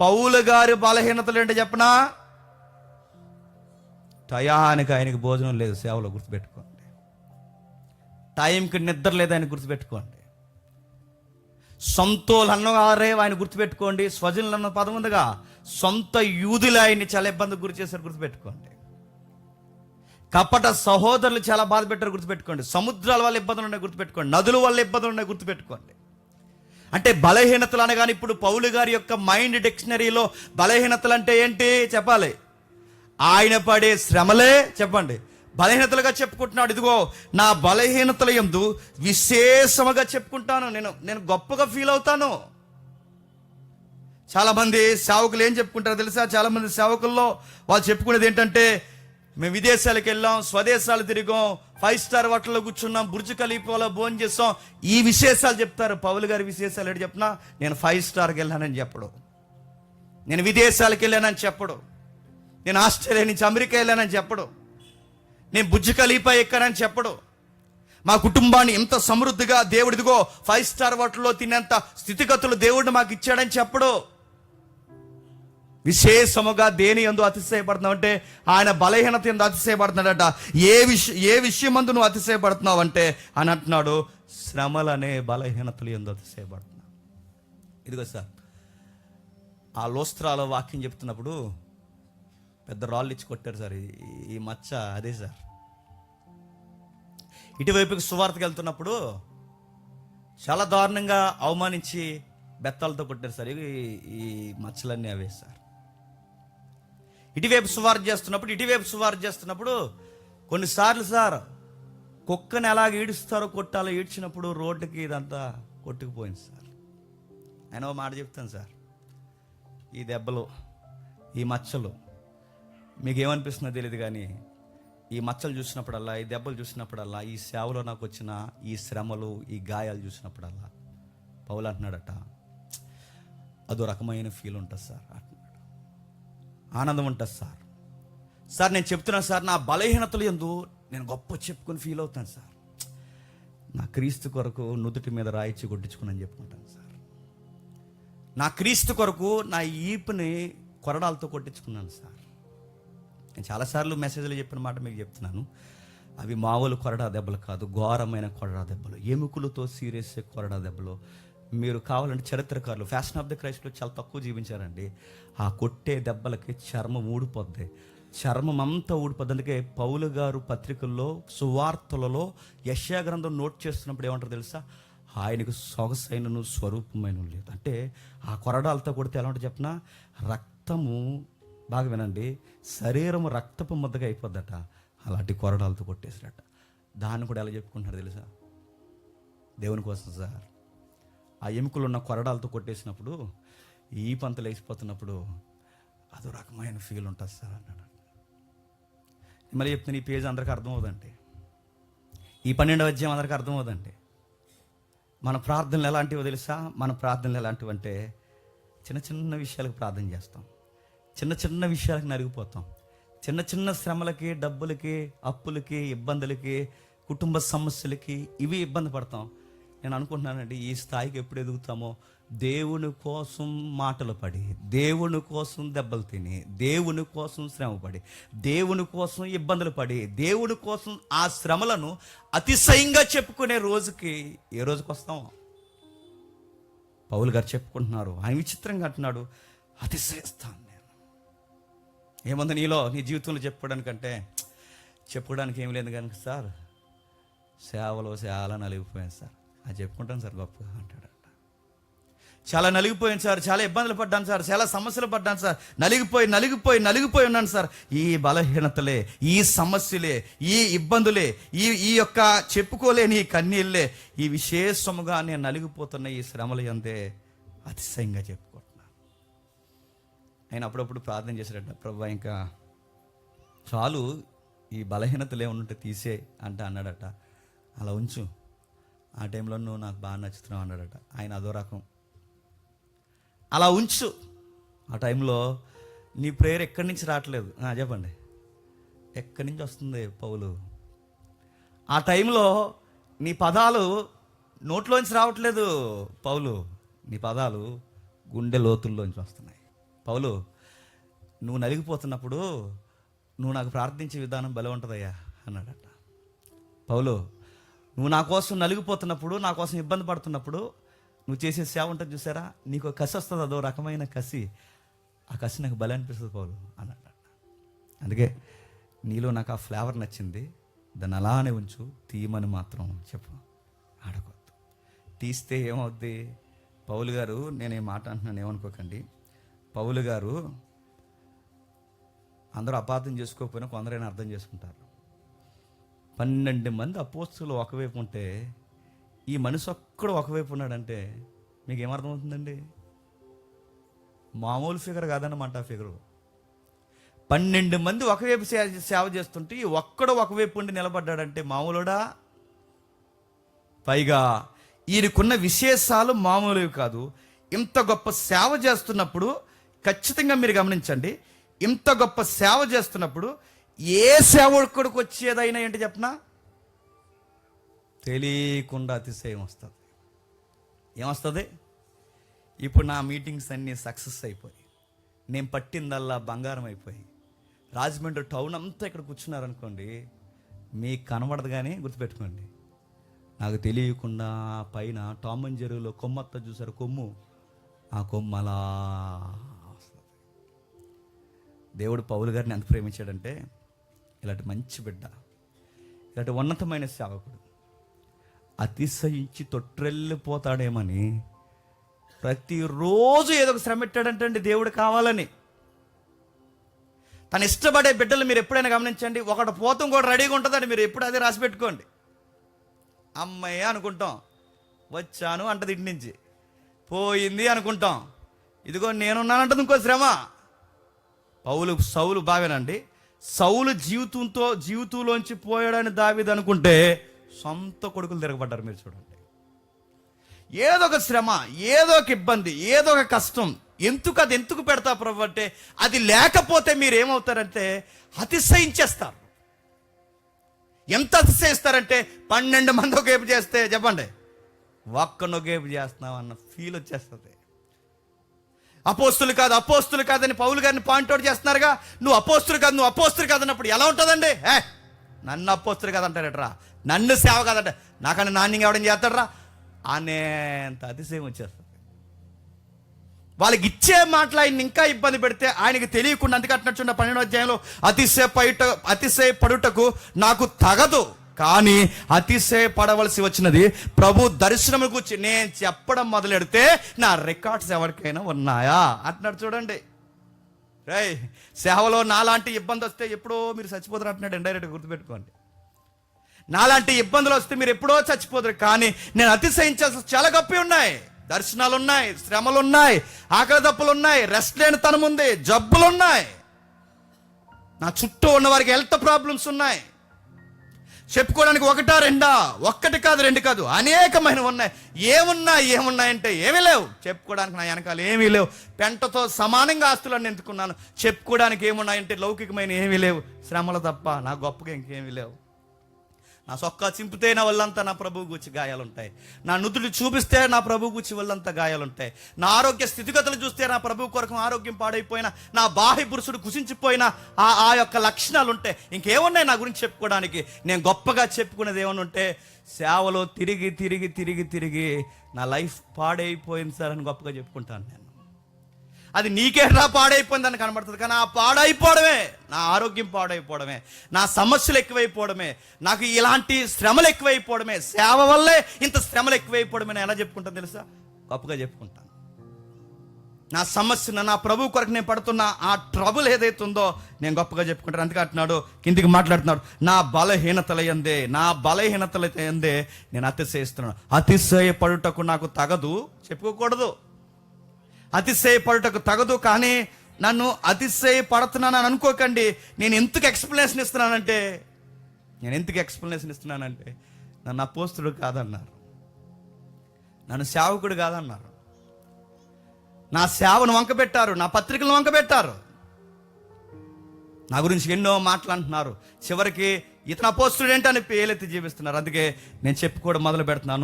పౌలు గారి బలహీనతలు ఏంటో చెప్పనా? టయానికి ఆయనకి భోజనం లేదు, సేవలో గుర్తుపెట్టుకోండి. టైంకి నిద్ర లేదు, ఆయన గుర్తుపెట్టుకోండి. సొంతోలు అన్నవారే ఆయన గుర్తుపెట్టుకోండి. స్వజనులు అన్న పదం ఉందిగా, సొంత యూదులు ఆయన్ని చాలా ఇబ్బందికి గురి చేశారు, గుర్తుపెట్టుకోండి. కపట సహోదరులు చాలా బాధ పెట్టారు, గుర్తుపెట్టుకోండి. సముద్రాల వల్ల ఇబ్బందులు ఉన్నాయి, గుర్తుపెట్టుకోండి. నదుల వల్ల ఇబ్బందులు ఉన్నాయి, గుర్తుపెట్టుకోండి. అంటే బలహీనతలు అనగానే ఇప్పుడు పౌలు గారి యొక్క మైండ్ డిక్షనరీలో బలహీనతలు అంటే ఏంటి చెప్పాలి? ఆయన పడే శ్రమలే చెప్పండి బలహీనతలుగా చెప్పుకుంటున్నాడు. ఇదిగో నా బలహీనతల యందు విశేషముగా చెప్పుకుంటాను, నేను గొప్పగా ఫీల్ అవుతాను. చాలామంది సేవకులు ఏం చెప్పుకుంటారో తెలుసా? చాలామంది సేవకుల్లో వాళ్ళు చెప్పుకునేది ఏంటంటే, మేము విదేశాలకు వెళ్ళాం, స్వదేశాలు తిరిగాం, 5 స్టార్ హోటల్లో కూర్చున్నాం, బుర్జ్ ఖలీఫాలో భోజనం చేస్తాం, ఈ విశేషాలు చెప్తారు. పౌలు గారి విశేషాలు ఏంటి చెప్పినా? నేను 5 స్టార్కి వెళ్ళానని చెప్పడు, నేను విదేశాలకు వెళ్ళానని చెప్పడు, నేను ఆస్ట్రేలియా నుంచి అమెరికా వెళ్ళానని చెప్పడు, నేను బుర్జ్ ఖలీఫా ఎక్కానని చెప్పడు. మా కుటుంబాన్ని ఎంత సమృద్ధిగా దేవుడిదిగో 5 స్టార్ హోటల్లో తినేంత స్థితిగతులు దేవుడిని మాకు ఇచ్చాడని చెప్పడు. విశేషముగా దేని యందు అతిశయపడుతున్నావు అంటే ఆయన బలహీనత యందు అతిశయపడుతున్నాడట. ఏ విషయం మందు నువ్వు అతిశయపడుతున్నావు అంటే అని అంటున్నాడు, శ్రమలనే బలహీనతలు యందు అతిశయపడుతున్నావు. ఇదిగో సార్, ఆ లోస్త్రాలో వాక్యం చెప్తున్నప్పుడు పెద్ద రాళ్ళు ఇచ్చి కొట్టారు సార్. ఈ మచ్చ అదే సార్. ఇటువైపుకి సువార్తకి వెళ్తున్నప్పుడు చాలా దారుణంగా అవమానించి బెత్తాలతో కొట్టారు సార్. ఈ మచ్చలన్నీ అవే సార్. ఇటువైపు సువార్త చేస్తున్నప్పుడు కొన్నిసార్లు సార్ కుక్కని ఎలాగ ఈడుస్తారో కొట్టాలో ఈడ్చినప్పుడు రోడ్డుకి ఇదంతా కొట్టుకుపోయింది సార్. ఆయన ఓ మాట చెప్తాను సార్, ఈ దెబ్బలు, ఈ మచ్చలు మీకు ఏమనిపిస్తుందో తెలియదు కానీ ఈ మచ్చలు చూసినప్పుడల్లా, ఈ దెబ్బలు చూసినప్పుడల్లా, ఈ సేవలో నాకు వచ్చిన ఈ శ్రమలు, ఈ గాయాలు చూసినప్పుడల్లా పౌలు అంటున్నాడట, అదో రకమైన ఫీల్ ఉంటుంది సార్ అంటున్నాడు. ఆనందం ఉంటుంది సార్. సార్ నేను చెప్తున్నాను సార్, నా బలహీనతలు యందు నేను గొప్ప చెప్పుకొని ఫీల్ అవుతాను సార్. నా క్రీస్తు కొరకు నుదుటి మీద రాయిచ్చి కొట్టించుకుని చెప్పుకుంటాను సార్. నా క్రీస్తు కొరకు నా ఈపుని కొరడాలతో కొట్టించుకున్నాను సార్. నేను చాలాసార్లు మెసేజ్లో చెప్పిన మాట మీకు చెప్తున్నాను. అవి మామూలు కొరడా దెబ్బలు కాదు, ఘోరమైన కొరడా దెబ్బలు, ఎముకలతో సీరేసే కొరడా దెబ్బలు. మీరు కావాలంటే చరిత్రకారులు ఫ్యాషన్ ఆఫ్ ద క్రైస్ట్లో చాలా తక్కువ జీవించారండి. ఆ కొట్టే దెబ్బలకి చర్మం ఊడిపోద్ది, చర్మం అంతా ఊడిపోద్ది. అందుకే పౌలు గారు పత్రికల్లో, సువార్తలలో యెషయా గ్రంథం నోట్ చేస్తున్నప్పుడు ఏమంటారు తెలుసా? ఆయనకు సొగసైనను స్వరూపమైన లేదు. అంటే ఆ కొరడాలతో కొడితే ఎలా ఉంటుంది చెప్పినా, రక్తము, బాగా వినండి, శరీరము రక్తపు ముద్దగా అయిపోద్దట. అలాంటి కొరడాలతో కొట్టేసారట. దాన్ని కూడా ఎలా చెప్పుకుంటున్నారు తెలుసా? దేవుని కోసం సార్. ఆ ఎముకలు ఉన్న కొరడాలతో కొట్టేసినప్పుడు, ఈ పంతలు వేసిపోతున్నప్పుడు అదో రకమైన ఫీల్ ఉంటుంది సార్ అన్నాడు. మరి చెప్తున్న ఈ పేజ్ అందరికీ అర్థమవుదండి, ఈ 12వ అధ్యాయం అందరికీ అర్థమవుదండి. మన ప్రార్థనలు ఎలాంటివో తెలుసా? మన ప్రార్థనలు ఎలాంటివంటే చిన్న చిన్న విషయాలకు ప్రార్థన చేస్తాం, చిన్న చిన్న విషయాలకు నలిగిపోతాం, చిన్న చిన్న శ్రమలకి, డబ్బులకి, అప్పులకి, ఇబ్బందులకి, కుటుంబ సమస్యలకి ఇవి ఇబ్బంది పడతాం. నేను అనుకుంటున్నానండి, ఈ స్థాయికి ఎప్పుడు ఎదుగుతామో దేవుని కోసం మాటలు పడి, దేవుని కోసం దెబ్బలు తిని, దేవుని కోసం శ్రమపడి, దేవుని కోసం ఇబ్బందులు పడి, దేవుని కోసం ఆ శ్రమలను అతిశయంగా చెప్పుకునే రోజుకి ఏ రోజుకి వస్తామో పౌలు గారు చెప్పుకుంటున్నారు. ఆయన విచిత్రంగా అంటున్నాడు, అతిశయిస్తాను నేను. ఏముంది నీలో, నీ జీవితంలో చెప్పుకోవడానికంటే? చెప్పుకోవడానికి ఏం లేదు కనుక సార్, సేవలో చాలా నలిగిపోయాను సార్, అది చెప్పుకుంటాను సార్ గొప్పగా అంటాడట. చాలా నలిగిపోయాను సార్, చాలా ఇబ్బందులు పడ్డాను సార్, చాలా సమస్యలు పడ్డాను సార్, నలిగిపోయి ఉన్నాను సార్. ఈ బలహీనతలే, ఈ సమస్యలే, ఈ ఇబ్బందులే, ఈ యొక్క చెప్పుకోలేని ఈ కన్నీళ్ళే, ఈ విశేషముగా నేను నలిగిపోతున్న ఈ శ్రమలు అంతే అతిశయంగా చెప్పుకుంటున్నాను. ఆయన అప్పుడప్పుడు ప్రార్థన చేశాడట, ప్రభు ఇంకా చాలు, ఈ బలహీనతలు ఏమన్నుంటే తీసే అంటే అన్నాడట. అలా ఉంచు, ఆ టైంలో నువ్వు నాకు బాగా నచ్చుతున్నావు అన్నాడట. ఆయన అదో రకం, అలా ఉంచు. ఆ టైంలో నీ ప్రేయర్ ఎక్కడి నుంచి రావట్లేదు, చెప్పండి, ఎక్కడి నుంచి వస్తుంది పౌలు? ఆ టైంలో నీ పదాలు నోట్లోంచి రావట్లేదు పౌలు, నీ పదాలు గుండె లోతుల్లోంచి వస్తున్నాయి. పౌలు, నువ్వు నలిగిపోతున్నప్పుడు నువ్వు నాకు ప్రార్థించే విధానం భలే ఉంటుందయ్యా అన్నాడట. పౌలు, నువ్వు నా కోసం నలిగిపోతున్నప్పుడు, నా కోసం ఇబ్బంది పడుతున్నప్పుడు నువ్వు చేసే సేవ ఉంటుంది చూసారా, నీకు కసి వస్తుంది, అదో రకమైన కసి. ఆ కసి నాకు భలే అనిపిస్తుంది పౌలు అన్నాడట. అందుకే నీలో నాకు ఆ ఫ్లేవర్ నచ్చింది, దాన్ని అలానే ఉంచు, తీయమని మాత్రం చెప్పు, ఆడకూడదు. తీస్తే ఏమవుద్ది? పౌలు గారు, నేను ఈ మాట అంటున్నాను ఏమనుకోకండి, పౌలు గారు అందరూ అపార్థం చేసుకోకపోయినా కొందరైనా అర్థం చేసుకుంటారు. 12 మంది అపోస్తులు ఒకవైపు ఉంటే ఈ మనిషి ఒక్కడు ఒకవైపు ఉన్నాడంటే మీకు ఏమర్థమవుతుందండి? మామూలు ఫిగర్ కాదన్నమాట ఆ ఫిగరు. 12 మంది ఒకవైపు సేవ చేస్తుంటే ఈ ఒక్కడు ఒకవైపు ఉండి నిలబడ్డాడంటే మామూలుడా? పైగా ఈయనకున్న విశేషాలు మామూలువి కాదు. ఇంత గొప్ప సేవ చేస్తున్నప్పుడు ఖచ్చితంగా మీరు గమనించండి, ఇంత గొప్ప సేవ చేస్తున్నప్పుడు ఏ సేవకుడికి వచ్చేదైనా ఏంటి చెప్పనా? తెలియకుండా అతిశయం వస్తుంది. ఏమొస్తుంది? ఇప్పుడు నా మీటింగ్స్ అన్నీ సక్సెస్ అయిపోయి, నేను పట్టిందల్లా బంగారం అయిపోయి, రాజమండ్రి టౌన్ అంతా ఇక్కడ కూర్చున్నారనుకోండి, మీకు కనబడదు కానీ గుర్తుపెట్టుకోండి, నాకు తెలియకుండా పైన టామ్ అండ్ జెర్రీలో కొమ్మత్త చూసారు, కొమ్ము, ఆ కొమ్ము అలా వస్తుంది. దేవుడు పౌలు గారిని ఎంత ప్రేమించాడంటే, ఇలాంటి మంచి బిడ్డ, ఇలాంటి ఉన్నతమైన సేవకుడు అతిశయించి తొట్రెళ్ళిపోతాడేమని ప్రతిరోజు ఏదో ఒక శ్రమ పెట్టాడంటే అండి దేవుడు కావాలని. తను ఇష్టపడే బిడ్డలు మీరు ఎప్పుడైనా గమనించండి, ఒకటి పోతం కూడా రెడీగా ఉంటుందండి, మీరు ఎప్పుడు అదే రాసి పెట్టుకోండి. అమ్మయ్య అనుకుంటాం, వచ్చాను అంటది ఇంటి నుంచి, పోయింది అనుకుంటాం, ఇదిగో నేనున్నానంటది ఇంకో శ్రమ. సౌలు బావేనండి, సౌలు జీవితంలోంచి పోయాడని దావీదు అనుకుంటే సొంత కొడుకులు తిరగబడ్డారు. మీరు చూడండి, ఏదో ఒక శ్రమ, ఏదో ఒక ఇబ్బంది, ఏదో ఒక కష్టం, ఎందుకు పెడతా ప్రభు అంటే, అది లేకపోతే మీరు ఏమవుతారంటే అతిశయించేస్తారు. ఎంత అతిశయిస్తారంటే 12 మంది ఒక వైపు చేస్తే చెప్పండి, ఒక్కనొక వైపు చేస్తున్నాం అన్న ఫీల్ వచ్చేస్తుంది. అపోస్తులు కాదని పౌలు గారిని పాయింట్అవుట్ చేస్తున్నారుగా, నువ్వు అపోస్తులు కాదన్నప్పుడు ఎలా ఉంటుందండి? నన్ను అపోస్తులు కాదంటారట్రా, నన్ను సేవ కాదంట, నాకన్నా నాణ్యంగా ఎవడం చేస్తాడరా అనేంత అతిశయం వచ్చేస్తుంది. వాళ్ళకి ఇచ్చే మాటలు ఆయన ఇంకా ఇబ్బంది పెడితే ఆయనకి తెలియకుండా, అందుకే అంటున్నట్టు 12వ అధ్యాయంలో అతిశయపడుటకు నాకు తగదు, కానీ అతిశయపడవలసి వచ్చినది ప్రభు దర్శనము గురించి నేను చెప్పడం మొదలెడితే నా రికార్డ్స్ ఎవరికైనా ఉన్నాయా అంటున్నాడు. చూడండి, రై సేవలో నాలాంటి ఇబ్బంది వస్తే ఎప్పుడో మీరు చచ్చిపోతారు అంటున్నాడు. ఇండైరెక్ట్గా గుర్తుపెట్టుకోండి, నాలాంటి ఇబ్బందులు వస్తే మీరు ఎప్పుడో చచ్చిపోతారు, కానీ నేను అతిశయించాల్సి చాలా గొప్పవి ఉన్నాయి. దర్శనాలు ఉన్నాయి, శ్రమలు ఉన్నాయి, ఆకలి దప్పులు ఉన్నాయి, రెస్ట్ లేని తనం ఉంది, జబ్బులు ఉన్నాయి, నా చుట్టూ ఉన్న వారికి హెల్త్ ప్రాబ్లమ్స్ ఉన్నాయి. చెప్పుకోవడానికి ఒక్కటి కాదు, 2 కాదు, అనేకమైన ఉన్నాయి. ఏమున్నాయంటే ఏమీ లేవు. చెప్పుకోవడానికి నా వెనకాల ఏమీ లేవు. పెంటతో సమానంగా ఆస్తులన్నీ ఎందుకున్నాను. చెప్పుకోవడానికి ఏమున్నాయంటే లౌకికమైన ఏమీ లేవు, శ్రమలు తప్ప నా గొప్పగా ఇంకేమీ లేవు. నా సొక్కా చింపితే నా వల్లంతా నా ప్రభువు గుచ్చి గాయాలుంటాయి, నా నుదుటి చూపిస్తే నా ప్రభువు గుచ్చి వల్లంతా గాయాలుంటాయి, నా ఆరోగ్య స్థితిగతులు చూస్తే నా ప్రభు కొరకు ఆరోగ్యం పాడైపోయినా, నా బాహ్య పురుషుడు కుసించిపోయినా ఆ యొక్క లక్షణాలు ఉంటాయి. ఇంకేమున్నాయి నా గురించి చెప్పుకోవడానికి? నేను గొప్పగా చెప్పుకునేది ఏమన్నా ఉంటే, సేవలో తిరిగి నా లైఫ్ పాడైపోయింది సార్ అని గొప్పగా చెప్పుకుంటాను నేను. అది నీకేట్లా పాడైపోయిందని కనబడుతుంది, కానీ ఆ పాడైపోవడమే, నా ఆరోగ్యం పాడైపోవడమే, నా సమస్యలు ఎక్కువైపోవడమే, నాకు ఇలాంటి శ్రమలు ఎక్కువైపోవడమే, సేవ వల్లే ఇంత శ్రమలు ఎక్కువైపోవడమే ఎలా చెప్పుకుంటాను తెలుసా? గొప్పగా చెప్పుకుంటాను. నా సమస్యను, నా ప్రభు కొరకు నేను పడుతున్న ఆ ట్రబుల్ ఏదైతే ఉందో నేను గొప్పగా చెప్పుకుంటాను. అందుకే అంటున్నాడు, కిందికి మాట్లాడుతున్నాడు, నా బలహీనతల యందే నేను అతిశయిస్తున్నాను. అతిశయపడుటకు నాకు తగదు, చెప్పుకోకూడదు. అతిశయపడుటకు తగదు, కానీ నన్ను అతిశయపడుతున్నానని అనుకోకండి. నేను ఎందుకు ఎక్స్ప్లెనేషన్ ఇస్తున్నానంటే నన్ను అపోస్తుడు కాదన్నారు, నన్ను సేవకుడు కాదన్నారు, నా సేవను వంకబెట్టారు, నా పత్రికలను వంకబెట్టారు, నా గురించి ఎన్నో మాటలు అంటున్నారు. చివరికి ఇతను అపోస్తుడు ఏంటని పేలెత్తి జీవిస్తున్నారు. అందుకే నేను చెప్పుకోవడం మొదలు పెడుతున్నాను.